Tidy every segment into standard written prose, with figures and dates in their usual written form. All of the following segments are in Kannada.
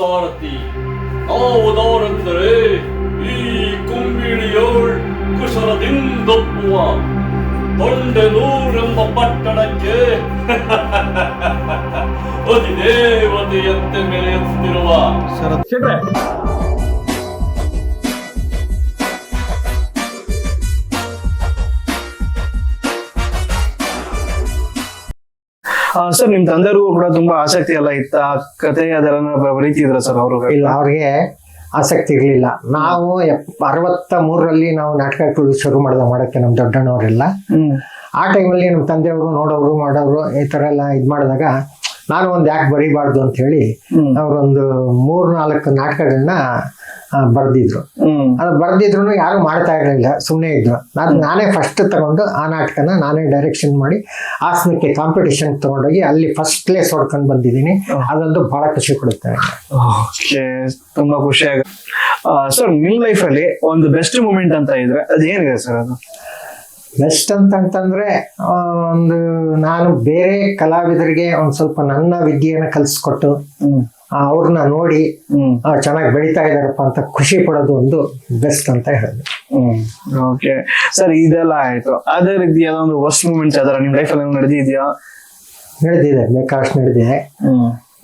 ಸಾರಥಿ ಯಾವುದಾರೆಂದರೆ ಈ ಕುಂಬಿಳಿಯೋಳ್ ಕುಶಲದಿಂದೊಪ್ಪುವ ತೊಂಡೆನೂರೆಂಬ ಪಟ್ಟಣಕ್ಕೆ ಅಧಿದೇವತೆಯಂತೆ ಮೆರೆಯುತ್ತಿರುವ ಶರತ್ ಸರ್ ನಿಮ್ ತಂದೆಯವ್ರಿಗೂ ಕೂಡ ತುಂಬಾ ಆಸಕ್ತಿ ಎಲ್ಲ ಇತ್ತ ಕತೆ ಅದೆಲ್ಲ ಬರೀತಿದ್ರ ಸರ್ ಅವರು? ಇಲ್ಲ, ಅವ್ರಿಗೆ ಆಸಕ್ತಿ ಇರ್ಲಿಲ್ಲ. ನಾವು 63ರಲ್ಲಿ ನಾವು ನಾಟಕಗಳು ಶುರು ಮಾಡಕ್ಕೆ ನಮ್ಮ ದೊಡ್ಡಣ್ಣವರೆಲ್ಲ. ಆ ಟೈಮಲ್ಲಿ ನಮ್ಮ ತಂದೆಯವರು ನೋಡೋರು ಮಾಡೋರು ಈ ತರ ಎಲ್ಲ ಇದ್ ಮಾಡಿದಾಗ ನಾನು ಒಂದ್ ಯಾಕೆ ಬರೀಬಾರ್ದು ಅಂತ ಹೇಳಿ ಅವರೊಂದು 3-4 ನಾಟಕಗಳನ್ನ ಬರ್ದಿದ್ರು. ಅದು ಬರ್ದಿದ್ರು ಯಾರು ಮಾಡ್ತಾ ಇರಲಿಲ್ಲ, ಸುಮ್ಮನೆ ಇದ್ರು. ನಾನೇ ಫಸ್ಟ್ ತಗೊಂಡು ಆ ನಾಟಕನ ನಾನೇ ಡೈರೆಕ್ಷನ್ ಮಾಡಿ ಹಾಸನಕ್ಕೆ ಕಾಂಪಿಟಿಷನ್ ತಗೊಂಡೋಗಿ ಅಲ್ಲಿ ಫಸ್ಟ್ ಪ್ಲೇಸ್ ಹೊಡ್ಕೊಂಡು ಬಂದಿದ್ದೀನಿ. ಅದೊಂದು ಬಹಳ ಖುಷಿ ಕೊಡುತ್ತೆ. ತುಂಬಾ ಖುಷಿ ಆಗುತ್ತೆ. ಸರ್ ನಿಮ್ ಲೈಫ್ ಅಲ್ಲಿ ಒಂದು ಬೆಸ್ಟ್ ಮೂಮೆಂಟ್ ಅಂತ ಇದ್ರೆ ಅದೇನಿದೆ ಸರ್? ಅದು ಬೆಸ್ಟ್ ಅಂತಂದ್ರೆ ಒಂದು ನಾನು ಬೇರೆ ಕಲಾವಿದರಿಗೆ ಒಂದ್ ಸ್ವಲ್ಪ ನನ್ನ ವಿದ್ಯೆಯನ್ನ ಕಲಿಸ್ಕೊಟ್ಟು ಅವ್ರನ್ನ ನೋಡಿ ಚೆನ್ನಾಗಿ ಬೆಳಿತಾ ಇದಾರಪ್ಪ ಅಂತ ಖುಷಿ ಪಡೋದು ಒಂದು ಬೆಸ್ಟ್ ಅಂತ ಹೇಳೋದು. ಓಕೆ ಸರ್, ಇದೆಲ್ಲ ಆಯ್ತು. ಅದೇ ರೀತಿಯಾದ ಒಂದು ವರ್ಸ್ಟ್ ಮೂಮೆಂಟ್ಸ್ ಯಾವ್ದಾರ ನಿಮ್ ಲೈಫ್ ಅಲ್ಲಿ ನಡೆದಿದ್ಯಾ? ನಡೆದಿದೆ, ಬೇಕಾಷ್ಟು ನಡೆದಿದೆ.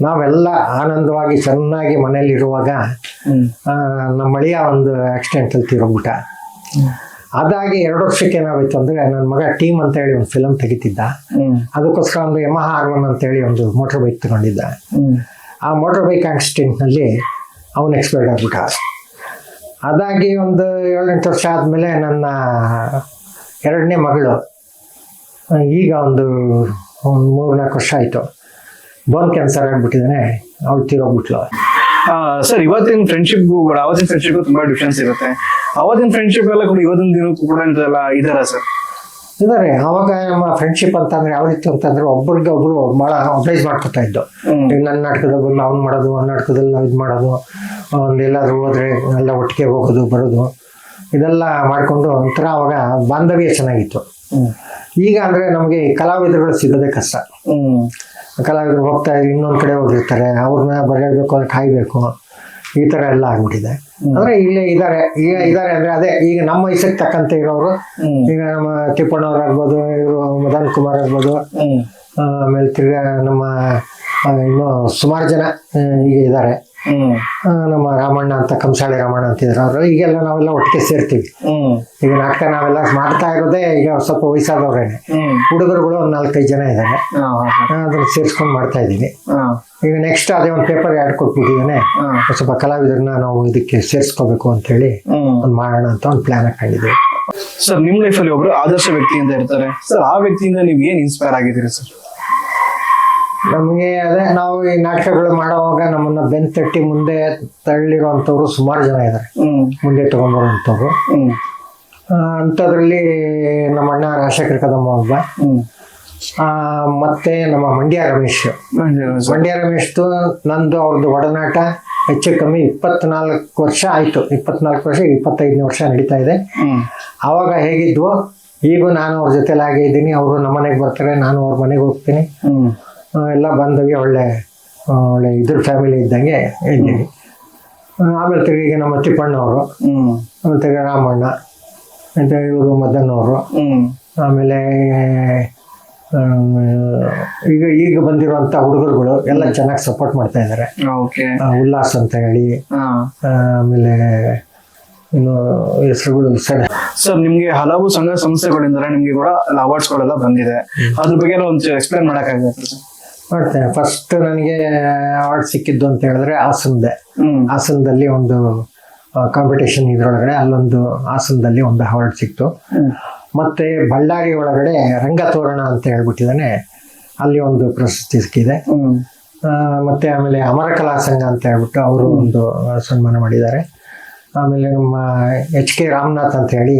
ನಾವೆಲ್ಲ ಆನಂದವಾಗಿ ಚೆನ್ನಾಗಿ ಮನೇಲಿ ಇರುವಾಗ ನಮ್ಮ ಮಳೆಯ ಒಂದು ಆಕ್ಸಿಡೆಂಟ್ ಅಲ್ಲಿ ತೀರೋಗ್ಬಿಟ್ಟ. ಅದಾಗಿ 2 ವರ್ಷಕ್ಕೆ ಏನಾಗೋಯ್ತು ಅಂದ್ರೆ ನನ್ನ ಮಗ ಟೀಮ್ ಅಂತ ಹೇಳಿ ಒಂದು ಫಿಲಮ್ ತೆಗಿತಿದ್ದ. ಅದಕ್ಕೋಸ್ಕರ ಒಂದು ಯಮಹ R1 ಅಂತ ಹೇಳಿ ಒಂದು ಮೋಟರ್ ಬೈಕ್ ತಗೊಂಡಿದ್ದ. ಆ ಮೋಟರ್ ಬೈಕ್ ಆಕ್ಸಿಡೆಂಟ್ ನಲ್ಲಿ ಅವನು ಎಕ್ಸ್ಪೈರ್ಡ್ ಆಗ್ಬಿಟ್ಟ. ಅದಾಗಿ ಒಂದು 7-8 ವರ್ಷ ಆದ್ಮೇಲೆ ನನ್ನ 2ನೇ ಮಗಳು, ಈಗ ಒಂದು 3-4 ವರ್ಷ ಆಯ್ತು, ಬೋನ್ ಕ್ಯಾನ್ಸರ್ ಆಗ್ಬಿಟ್ಟಿದ್ದಾನೆ. ಅವಳು ತೀರೋಗ್ಬಿಟ್ಲು. ಸರ್ ಇವತ್ತಿನ ಫ್ರೆಂಡ್ಶಿಪ್ಗೂ ಕೂಡ ಅವತ್ತಿನ ಫ್ರೆಂಡ್ಶಿಪ್ ತುಂಬಾ ಡಿಫ್ರೆನ್ಸ್ ಇರುತ್ತೆ. ಅವತ್ತಿನ ಫ್ರೆಂಡ್ಶಿಪ್ ಎಲ್ಲ ಕೂಡ ಇವತ್ತಿನ ದಿನಕ್ಕೂ ಕೂಡ ಇದಾರ ಸರ್? ಇದಾರೆ. ಅವಾಗ ನಮ್ಮ ಫ್ರೆಂಡ್ಶಿಪ್ ಅಂತಂದ್ರೆ ಯಾವ ರೀತಿ ಅಂತಂದ್ರೆ ಒಬ್ಬರಿಗೆ ಒಬ್ರು ಬಹಳ ಅಡ್ವೈಸ್ ಮಾಡ್ಕೊತಾ ಇದ್ದು. ಈಗ ನನ್ನ ನಾಟಕದಾಗ ಬಂದು ಅವ್ನು ಮಾಡೋದು, ಅವ್ನ ನಾಟಕದಲ್ಲಿ ನಾವು ಇದು ಮಾಡೋದು, ಒಂದೆಲ್ಲಾದ್ರೂ ಹೋದ್ರೆ ಎಲ್ಲ ಒಟ್ಟಿಗೆ ಹೋಗೋದು ಬರೋದು, ಇದೆಲ್ಲ ಮಾಡ್ಕೊಂಡು ಒಂಥರ ಅವಾಗ ಬಾಂಧವ್ಯ ಚೆನ್ನಾಗಿತ್ತು. ಈಗ ಅಂದ್ರೆ ನಮಗೆ ಕಲಾವಿದರುಗಳು ಸಿಗೋದೇ ಕಷ್ಟ. ಕಲಾವಿದರು ಹೋಗ್ತಾ ಇದ್ರೆ ಇನ್ನೊಂದ್ ಕಡೆ ಹೋಗಿರ್ತಾರೆ, ಅವ್ರನ್ನ ಬರೆಯಬೇಕು ಅಂದ್ರೆ ಕಾಯ್ಬೇಕು, ಈ ತರ ಎಲ್ಲ ಆಗ್ಬಿಟ್ಟಿದೆ. ಅಂದ್ರೆ ಇಲ್ಲೇ ಇದಾರೆ ಅಂದ್ರೆ ಅದೇ ಈಗ ನಮ್ಮ ವಯಸ್ಸಿಗೆ ತಕ್ಕಂತೆ ಇರೋರು. ಈಗ ನಮ್ಮ ತಿಪ್ಪಣ್ಣವ್ರಾಗ್ಬೋದು, ಇವರು ಮದನ್ ಕುಮಾರ್ ಆಗ್ಬೋದು, ಆಮೇಲೆ ತಿರ್ಗಾ ನಮ್ಮ ಇನ್ನು ಸುಮಾರು ಜನ ಈಗ ಇದ್ದಾರೆ. ನಮ್ಮ ರಾಮಣ್ಣ ಅಂತ, ಕಂಸಾಳೆ ರಾಮಣ್ಣ ಅಂತಿದ್ರು. ಅವರು ಈಗೆಲ್ಲ ನಾವೆಲ್ಲ ಒಟ್ಟಿಗೆ ಸೇರ್ತೀವಿ. ಈಗ ನಾಟಕ ನಾವೆಲ್ಲ ಮಾಡ್ತಾ ಇರೋದೇ ಈಗ ಸ್ವಲ್ಪ ವಯಸ್ಸಾದವ್ರೇನೆ. ಹುಡುಗರುಗಳು ಒಂದು 4-5 ಜನ ಇದ್ದಾರೆ. ಅದನ್ನ ಸೇರ್ಸ್ಕೊಂಡು ಮಾಡ್ತಾ ಇದ್ದೀನಿ. ಈಗ ನೆಕ್ಸ್ಟ್ ಅದೇ ಒಂದು ಪೇಪರ್ ಆಡ್ ಕೊಟ್ಬಿಟ್ಟಿದ್ದಾನೆ. ಸ್ವಲ್ಪ ಕಲಾವಿದರನ್ನ ನಾವು ಇದಕ್ಕೆ ಸೇರ್ಸ್ಕೋಬೇಕು ಅಂತ ಹೇಳಿ ಒಂದು ಮಾಡೋಣ ಅಂತ ಒಂದು ಪ್ಲಾನ್ ಹಾಕೊಂಡಿದ್ದೀವಿ. ಸರ್ ನಿಮ್ ಲೈಫ್ ಅಲ್ಲಿ ಒಬ್ರು ಆದರ್ಶ ವ್ಯಕ್ತಿಯಿಂದ ಇರ್ತಾರೆ ಸರ್, ಆ ವ್ಯಕ್ತಿಯಿಂದ ನೀವ್ ಏನ್ ಇನ್ಸ್ಪೈರ್ ಆಗಿದ್ದೀರಿ ಸರ್? ನಮಗೆ ಅದೇ ನಾವು ಈ ನಾಟಕಗಳು ಮಾಡೋವಾಗ ನಮ್ಮನ್ನ ಬೆಂತಟ್ಟಿ ಮುಂದೆ ತಳ್ಳಿರುವಂತವ್ರು ಸುಮಾರು ಜನ ಇದ್ದಾರೆ, ಮುಂದೆ ತಗೊಂಡ್ಬರುವಂತವ್ರು. ಅಂಥದ್ರಲ್ಲಿ ನಮ್ಮ ಅಣ್ಣ ರಾಜಶೇಖರ ಕದಮ್ಮ ಒಬ್ಬ, ಮತ್ತೆ ನಮ್ಮ ಮಂಡ್ಯ ರಮೇಶ್ ನಂದು ಅವ್ರದ್ದು ಒಡನಾಟ ಹೆಚ್ಚು ಕಮ್ಮಿ 24 ವರ್ಷ ಆಯ್ತು. 24 ವರ್ಷ 25ನೇ ವರ್ಷ ನಡೀತಾ ಇದೆ. ಅವಾಗ ಹೇಗಿದ್ವು ಈಗೂ ನಾನು ಅವ್ರ ಜೊತೆಲಿ ಆಗೇ ಇದ್ದೀನಿ. ಅವರು ನಮ್ಮ ಮನೆಗೆ ಬರ್ತಾರೆ, ನಾನು ಅವ್ರ ಮನೆಗೆ ಹೋಗ್ತೀನಿ. ಎಲ್ಲ ಬಾಂಧವ್ಯ ಒಳ್ಳೆ ಇದ್ರ ಫ್ಯಾಮಿಲಿ ಇದ್ದಂಗೆ ಇದ್ದೀನಿ. ಆಮೇಲೆ ತಿರುಗಿ ನಮ್ಮ ತಿಪ್ಪಣ್ಣವರು, ಆಮೇಲೆ ತಿರ್ಗಿ ರಾಮಣ್ಣ ಅಂತ ಇವರು ಮದನ್ ಅವರು, ಆಮೇಲೆ ಈಗ ಬಂದಿರುವಂತ ಹುಡುಗರುಗಳು ಎಲ್ಲ ಚೆನ್ನಾಗಿ ಸಪೋರ್ಟ್ ಮಾಡ್ತಾ ಇದ್ದಾರೆ. ಉಲ್ಲಾಸ್ ಅಂತ ಹೇಳಿ, ಆಮೇಲೆ ಇನ್ನು ಹೆಸರುಗಳು ಸರ್ ನಿಮ್ಗೆ ಹಲವು ಸಂಘ ಸಂಸ್ಥೆಗಳಿಂದ ನಿಮ್ಗೆ ಕೂಡ ಅವಾರ್ಡ್ಸ್ ಗಳೆಲ್ಲ ಬಂದಿದೆ. ಅದ್ರ ಬಗ್ಗೆ ಒಂದು ಎಕ್ಸ್ಪ್ಲೇನ್ ಮಾಡಕ್ಕಾಗುತ್ತೆ ಸರ್? ಮಾಡ್ತೇನೆ. ಫಸ್ಟ್ ನನಗೆ ಅವಾರ್ಡ್ ಸಿಕ್ಕಿದ್ದು ಅಂತ ಹೇಳಿದ್ರೆ ಹಾಸನದಲ್ಲಿ ಒಂದು ಕಾಂಪಿಟೇಷನ್ ಇದ್ರೊಳಗಡೆ ಅಲ್ಲೊಂದು ಹಾಸನದಲ್ಲಿ ಒಂದು ಅವಾರ್ಡ್ ಸಿಕ್ತು. ಮತ್ತೆ ಬಳ್ಳಾರಿ ಒಳಗಡೆ ರಂಗತೋರಣ ಅಂತ ಹೇಳ್ಬಿಟ್ಟಿದ್ದಾನೆ, ಅಲ್ಲಿ ಒಂದು ಪ್ರಶಸ್ತಿ ಸಿಕ್ಕಿದೆ. ಮತ್ತೆ ಆಮೇಲೆ ಅಮರ ಕಲಾ ಸಂಘ ಅಂತ ಹೇಳ್ಬಿಟ್ಟು ಅವರು ಒಂದು ಸನ್ಮಾನ ಮಾಡಿದ್ದಾರೆ. ಆಮೇಲೆ ನಮ್ಮ HK ರಾಮನಾಥ್ ಅಂತ ಹೇಳಿ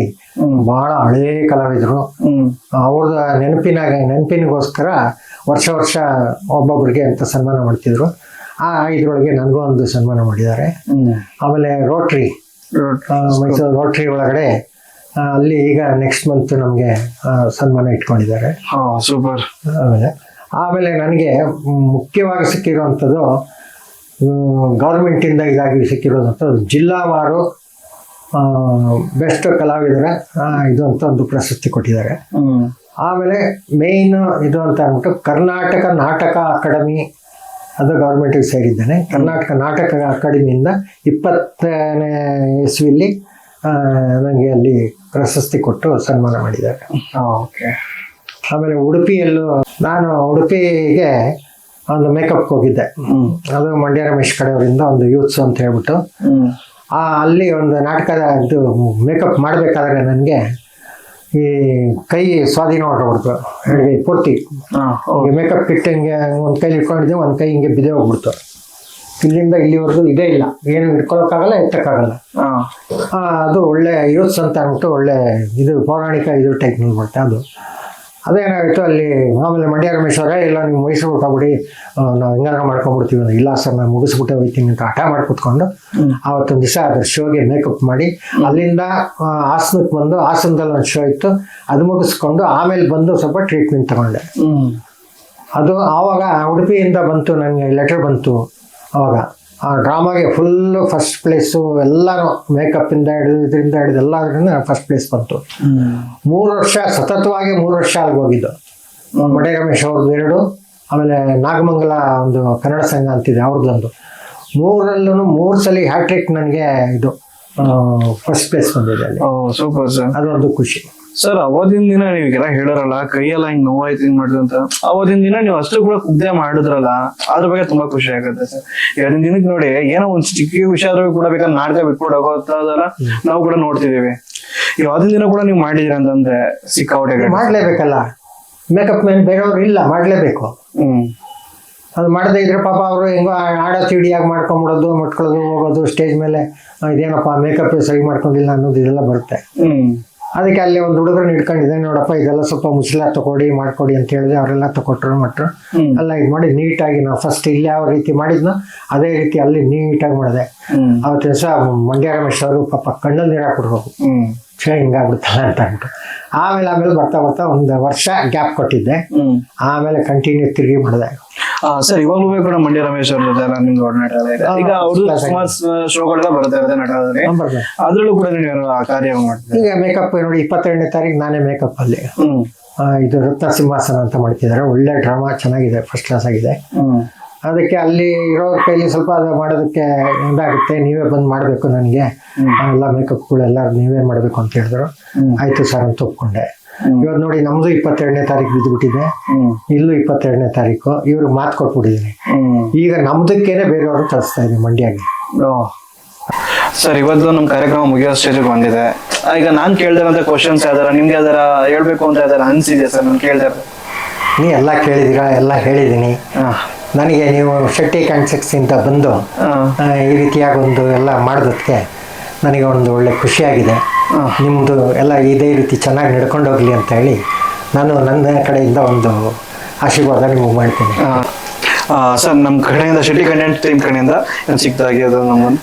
ಬಹಳ ಹಳೇ ಕಲಾವಿದರು, ಅವ್ರದ ನೆನಪಿನಿಗೋಸ್ಕರ ವರ್ಷ ಒಬ್ಬೊಬ್ರಿಗೆ ಅಂತ ಸನ್ಮಾನ ಮಾಡ್ತಿದ್ರು. ಇದ್ರೊಳಗೆ ನನಗೂ ಒಂದು ಸನ್ಮಾನ ಮಾಡಿದ್ದಾರೆ. ಆಮೇಲೆ ರೋಟ್ರಿ ಮೈಸೂರು ರೋಟ್ರಿ ಒಳಗಡೆ ಅಲ್ಲಿ ಈಗ ನೆಕ್ಸ್ಟ್ ಮಂತ್ ನಮ್ಗೆ ಸನ್ಮಾನ ಇಟ್ಕೊಂಡಿದ್ದಾರೆ. ಸೂಪರ್. ಆಮೇಲೆ ನನಗೆ ಮುಖ್ಯವಾಗಿ ಸಿಕ್ಕಿರುವಂಥದ್ದು ಗೌರ್ಮೆಂಟಿಂದ ಇದಾಗಿ ಸಿಕ್ಕಿರೋದಂತ ಜಿಲ್ಲಾವಾರು ಬೆಸ್ಟ್ ಕಲಾವಿದರ ಇದು ಅಂತ ಒಂದು ಪ್ರಶಸ್ತಿ ಕೊಟ್ಟಿದ್ದಾರೆ. ಆಮೇಲೆ ಮೇಯ್ನ್ ಇದು ಅಂತ ಅಂದ್ಬಿಟ್ಟು ಕರ್ನಾಟಕ ನಾಟಕ ಅಕಾಡೆಮಿ, ಅದು ಗೌರ್ಮೆಂಟಿಗೆ ಸೇರಿದ್ದೇನೆ. ಕರ್ನಾಟಕ ನಾಟಕ ಅಕಾಡೆಮಿಯಿಂದ 20ನೇ ಇಸ್ವಿಯಲ್ಲಿ ನನಗೆ ಅಲ್ಲಿ ಪ್ರಶಸ್ತಿ ಕೊಟ್ಟು ಸನ್ಮಾನ ಮಾಡಿದ್ದಾರೆ. ಓಕೆ. ಆಮೇಲೆ ಉಡುಪಿಗೆ ಒಂದು ಮೇಕಪ್ಗೆ ಹೋಗಿದ್ದೆ. ಅದು ಮಂಡ್ಯ ರಮೇಶ್ ಕಡೆಯವರಿಂದ ಒಂದು ಯೂತ್ಸ್ ಅಂತ ಹೇಳ್ಬಿಟ್ಟು ಅಲ್ಲಿ ಒಂದು ನಾಟಕದ ಇದು ಮೇಕಪ್ ಮಾಡಬೇಕಾದ್ರೆ ನನಗೆ ಈ ಕೈ ಸ್ವಾಧೀನ ಹೊರಟೋಗ್ಬಿಡ್ತು, ಎಡಗೈ ಪೂರ್ತಿ. ಮೇಕಪ್ ಕಿಟ್ ಹಿಂಗೆ ಒಂದು ಕೈಲಿ ಇಟ್ಕೊಂಡಿದ್ದೆ, ಒಂದು ಕೈ ಹಿಂಗೆ ಬಿದ್ದೆ ಹೋಗ್ಬಿಡ್ತು. ಇಲ್ಲಿಂದ ಇಲ್ಲಿವರೆಗೂ ಇದೇ ಇಲ್ಲ, ಏನು ಇಟ್ಕೊಳಕ್ಕಾಗಲ್ಲ, ಎತ್ತಕ್ಕಾಗಲ್ಲ. ಅದು ಒಳ್ಳೆ ಯೂತ್ಸ್ ಅಂತ ಅಂದ್ಬಿಟ್ಟು ಒಳ್ಳೆ ಇದು ಪೌರಾಣಿಕ ಇದು ಟೈಪ್ನಲ್ಲಿ ಬರುತ್ತೆ. ಅದೇನಾಗಿತ್ತು ಅಲ್ಲಿ. ಆಮೇಲೆ ಮಂಡ್ಯ ರಮೇಶ್ ಅವರೇ, ಇಲ್ಲ ನೀವು ಮೈಸೂರು ಹೊಟ್ಟೋಗ್ಬಿಡಿ, ನಾವು ಹೆಂಗಾರ ಮಾಡ್ಕೊಂಡ್ಬಿಡ್ತೀವಿ. ಇಲ್ಲ ಸರ್, ನಾನು ಮುಗಿಸ್ಬಿಟ್ಟೆ ಹೋಗ್ತೀನಿ ಅಂತ ಹಠ ಮಾಡಿ ಕೂತ್ಕೊಂಡು ಆವತ್ತೊಂದು ದಿವಸ ಅದ್ರ ಶೋಗೆ ಮೇಕಪ್ ಮಾಡಿ ಅಲ್ಲಿಂದ ಹಾಸನಕ್ಕೆ ಬಂದು, ಹಾಸನದಲ್ಲಿ ಒಂದು ಶೋ ಇತ್ತು, ಅದು ಮುಗಿಸ್ಕೊಂಡು ಆಮೇಲೆ ಬಂದು ಸ್ವಲ್ಪ ಟ್ರೀಟ್ಮೆಂಟ್ ತಗೊಂಡೆ. ಅದು ಆವಾಗ ಉಡುಪಿಯಿಂದ ಬಂತು, ನನಗೆ ಲೆಟರ್ ಬಂತು. ಆವಾಗ ಆ ಡ್ರಾಮಾಗೆ ಫುಲ್ಲು ಫಸ್ಟ್ ಪ್ಲೇಸು, ಎಲ್ಲನೂ ಮೇಕಪ್ಪಿಂದ ಹಿಡಿದು ಇದರಿಂದ ಹಿಡಿದು ಎಲ್ಲದ್ರಿಂದ ಫಸ್ಟ್ ಪ್ಲೇಸ್ ಬಂತು. 3 ವರ್ಷ ಸತತವಾಗಿ 3 ವರ್ಷ ಅಲ್ಲಿಗೆ ಹೋಗಿದ್ದು. ಮಂಡ್ಯ ರಮೇಶ್ ಅವ್ರದ್ದು 2, ಆಮೇಲೆ ನಾಗಮಂಗಲ ಒಂದು ಕನ್ನಡ ಸಂಘ ಅಂತಿದೆ ಅವ್ರದ್ದೊಂದು. 3ರಲ್ಲೂ 3 ಸಲ ಹ್ಯಾಟ್ರಿಕ್ ನನಗೆ ಇದು ಫಸ್ಟ್ ಪ್ಲೇಸ್ ಬಂದಿದೆ ಅಲ್ಲಿ. Super sir. ಅದೊಂದು ಖುಷಿ ಸರ್. ಅವತ್ತಿನ ದಿನ ನೀವೆಲ್ಲ ಹೇಳೋರಲ್ಲ, ಕೈಯೆಲ್ಲ ಹಿಂಗ್ ನೋವಾಯ್ತು ಹಿಂಗ್ ಮಾಡಿದ್ರು ಅಂತ, ಅವತ್ತಿನ ದಿನ ನೀವು ಅಷ್ಟು ಕೂಡ ಕುಗ್ದೆ ಮಾಡಿದ್ರಲ್ಲ, ಅದ್ರ ಬಗ್ಗೆ ತುಂಬಾ ಖುಷಿ ಆಗುತ್ತೆ ಸರ್. ಇವತ್ತಿನ ದಿನಕ್ಕೆ ನೋಡಿ, ಏನೋ ಒಂದ್ ಚಿಕ್ಕ ವಿಷಯ ಆದ್ರೂ ಕೂಡ ಬೇಕಾದ್ರೆ ನಾಟಕ ಬಿಟ್ಬಿಟ್ಟು ಹೋಗೋದಲ್ಲ ನಾವು ಕೂಡ ನೋಡ್ತಿದೀವಿ. ಇವತ್ತಿನ ದಿನ ಕೂಡ ನೀವು ಮಾಡಿದ್ರಿ ಅಂತಂದ್ರೆ ಸಿಕ್ಕಾಪಟ್ಟೆ ಮಾಡ್ಲೇಬೇಕಲ್ಲ. ಮೇಕಪ್ ಮೇಲೆ ಬೇರೆಯವ್ರು ಇಲ್ಲ, ಮಾಡ್ಲೇಬೇಕು. ಅದು ಮಾಡದೇ ಇದ್ರೆ ಪಾಪ ಅವರು ಹೆಂಗೋ ಆಡೋ ತಿಡಿಯಾಗಿ ಮಾಡ್ಕೊಂಬಿಡೋದು, ಮುಟ್ಕೊಳ್ಳೋದು, ಹೋಗೋದು ಸ್ಟೇಜ್ ಮೇಲೆ, ಇದೇನಪ್ಪ ಮೇಕಪ್ ಸರಿ ಮಾಡ್ಕೊಂಡಿಲ್ಲ ಅನ್ನೋದು ಇದೆಲ್ಲ ಬರುತ್ತೆ. ಅದಕ್ಕೆ ಅಲ್ಲಿ ಒಂದು ಹುಡುಗರನ್ನ ಇಟ್ಕೊಂಡಿದ್ದೆ, ನೋಡಪ್ಪ ಇದೆಲ್ಲ ಸ್ವಲ್ಪ ಮುಚ್ಚಲ ತಗೊಡಿ ಮಾಡ್ಕೊಡಿ ಅಂತ ಹೇಳಿದೆ. ಅವರೆಲ್ಲ ತಗೊಟ್ರು ಮಟ್ರು ಎಲ್ಲ ಇದು ಮಾಡಿ ನೀಟಾಗಿ, ನಾವು ಫಸ್ಟ್ ಇಲ್ಲಿ ಯಾವ ರೀತಿ ಮಾಡಿದ್ನೋ ಅದೇ ರೀತಿ ಅಲ್ಲಿ ನೀಟಾಗಿ ಮಾಡಿದೆ. ಅವತ್ತು ದಿವಸ ಮಂಡ್ಯ ರಮೇಶ್ ಅವರು ಪಾಪ ಕಣ್ಣಲ್ಲಿ ನೀರು ಹಾಕ್ಬಿಡ್ಬೇಕು, ಹಿಂಗಾಗ್ಬಿಡ್ತಲ್ಲ ಅಂತ ಅಂದ್ಬಿಟ್ಟು. ಆಮೇಲೆ ಬರ್ತಾ ಒಂದು ವರ್ಷ ಗ್ಯಾಪ್ ಕೊಟ್ಟಿದ್ದೆ. ಆಮೇಲೆ ಕಂಟಿನ್ಯೂ ತಿರುಗಿ ಮಾಡಿದೆ. ಸರ್, ಇವಾಗಲೂ ಕೂಡ ಮಂಡ್ಯ ರಮೇಶ್ ಅವ್ರ ಜೊತೆ ನಿಮ್ಗೆ ಒಡನಾಟ ಇದೆ. ಈಗ ಅವ್ರದ್ದು ಸುಮಾರು ಶೋಗಳೆಲ್ಲ ಬರ್ತಾ ಇರುತ್ತೆ ನಟರಾದ್ರೆ, ಅದ್ರಲ್ಲೂ ಕೂಡ ನೀವು ಆ ಕಾರ್ಯ ಮಾಡ್ತೀವಿ. ಈಗ ಮೇಕಪ್ ನೋಡಿ, 22ನೇ ತಾರೀಕು ನಾನೇ ಮೇಕಪ್ ಅಲ್ಲಿ ಇದು ರತ್ನ ಸಿಂಹಾಸನ ಅಂತ ಮಾಡ್ತಿದ್ದಾರೆ. ಒಳ್ಳೆ ಡ್ರಾಮಾ, ಚೆನ್ನಾಗಿದೆ, ಫಸ್ಟ್ ಕ್ಲಾಸ್ ಆಗಿದೆ. ಅದಕ್ಕೆ ಅಲ್ಲಿ ಇರೋರ ಕೈಲಿ ಸ್ವಲ್ಪ ಅದು ಮಾಡೋದಕ್ಕೆ ಇದಾಗುತ್ತೆ, ನೀವೇ ಬಂದು ಮಾಡಬೇಕು, ನನಗೆ ಎಲ್ಲ ಮೇಕಪ್ಗಳೆಲ್ಲ ನೀವೇ ಮಾಡಬೇಕು ಅಂತ ಹೇಳಿದ್ರು. ಆಯ್ತು ಸರ್ ಅಂತ ಒಪ್ಕೊಂಡೆ. ಇವತ್ತು ನೋಡಿ, ನಮ್ದು 22ನೇ ತಾರೀಕು ಬಿದ್ದುಬಿಟ್ಟಿದೆ, ಇಲ್ಲೂ 22ನೇ ತಾರೀಕು. ಇವ್ರಿಗೆ ಮಾತು ಕೊಟ್ಬಿಟ್ಟಿದ್ದೀನಿ. ಈಗ ನಮ್ದಕ್ಕೇನೆ ಬೇರೆಯವರು ಕಳಿಸ್ತಾ ಇದ್ದೀನಿ ಮಂಡ್ಯಗೆ. ಸರ್, ಇವತ್ತು ನಮ್ಮ ಕಾರ್ಯಕ್ರಮ ಮುಗಿಯೋ ಸ್ಟೇಜಿಗೆ ಬಂದಿದೆ. ಈಗ ನಾನು ಕೇಳ್ದಿರಂತ ಕ್ವಶನ್ಸ್ ಯಾವ್ದಾರ ನಿಮ್ಗೆ ಯಾವ್ದಾರ ಹೇಳ್ಬೇಕು ಅಂತ ಯಾವ್ದಾರ ಅನ್ಸಿದೆ ಸರ್? ನಾನು ಕೇಳ್ದೆ. ನೀ ಎಲ್ಲ ಕೇಳಿದ್ದೀರಾ, ಎಲ್ಲ ಹೇಳಿದ್ದೀನಿ. ನನಗೆ ನೀವು ಶೆಟ್ಟಿ ಕಾನ್ಸೆಕ್ಸಿಂದ ಬಂದು ಈ ರೀತಿಯಾಗಿ ಒಂದು ಎಲ್ಲ ಮಾಡೋದಕ್ಕೆ ನನಗೆ ಒಂದು ಒಳ್ಳೆ ಖುಷಿಯಾಗಿದೆ. ನಿಮ್ಮದು ಎಲ್ಲ ಇದೇ ರೀತಿ ಚೆನ್ನಾಗಿ ನಡ್ಕೊಂಡು ಹೋಗಲಿ ಅಂತ ಹೇಳಿ ನಾನು ನನ್ನ ಕಡೆಯಿಂದ ಒಂದು ಆಶೀರ್ವಾದ ನಿಮಗೆ ಮಾಡ್ತೀನಿ. ಸರ್, ನಮ್ಮ ಕಡೆಯಿಂದ ಶೆಟ್ಟಿ ಕಂಟೆಂಟ್ ಟೀಮ್ ಕಡೆಯಿಂದ ಸಿಗ್ತಾಗಿ ಅದು ನಮ್ಮನ್ನು